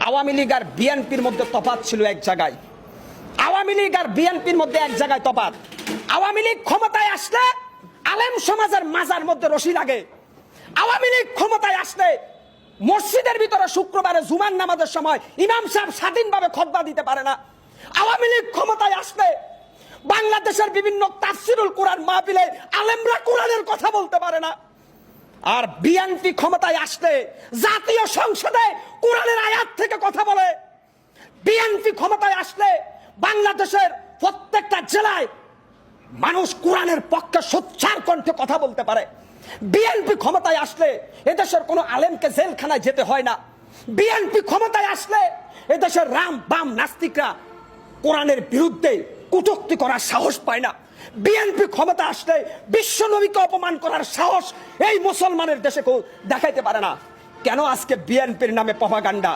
আওয়ামী লীগ আর বিএনপির মধ্যে তফাৎ ছিল এক জায়গায়। আওয়ামী লীগ আর বিএনপির মধ্যে এক জায়গায় তফাৎ। আওয়ামী লীগ ক্ষমতায় আসলে আলেম সমাজের মাজার মধ্যে রশি লাগে। আওয়ামী লীগ ক্ষমতায় আসলে মসজিদের ভিতরে শুক্রবারে জুমার নামাজের সময় ইমাম সাহেব স্বাধীনভাবে খুতবা দিতে পারে না। আওয়ামী লীগ ক্ষমতায় আসলে বাংলাদেশের বিভিন্ন তাফসিরুল কোরআন মাহফিলে আলেমরা কোরআনের কথা বলতে পারে না। আর বিএনপি ক্ষমতায় আসলে জাতীয় সংসদে কোরআনের আয়াত থেকে কথা বলে। বিএনপি ক্ষমতায় আসলে বাংলাদেশের প্রত্যেকটা জেলায় মানুষ কোরআনের পক্ষে সোচ্চার কণ্ঠে কথা বলতে পারে। বিএনপি ক্ষমতায় আসলে এদেশের কোনো আলেমকে জেলখানায় যেতে হয় না। বিএনপি ক্ষমতায় আসলে এদেশের রাম বাম নাস্তিকরা কোরআনের বিরুদ্ধে কটূক্তি করার সাহস পায় না। বিএনপি ক্ষমতা আসলে বিশ্ব নবীকে অপমান করার সাহস এই মুসলমানের দেশে কেউ দেখাইতে পারে না। কেন আজকে বিএনপির নামে প্রপাগান্ডা?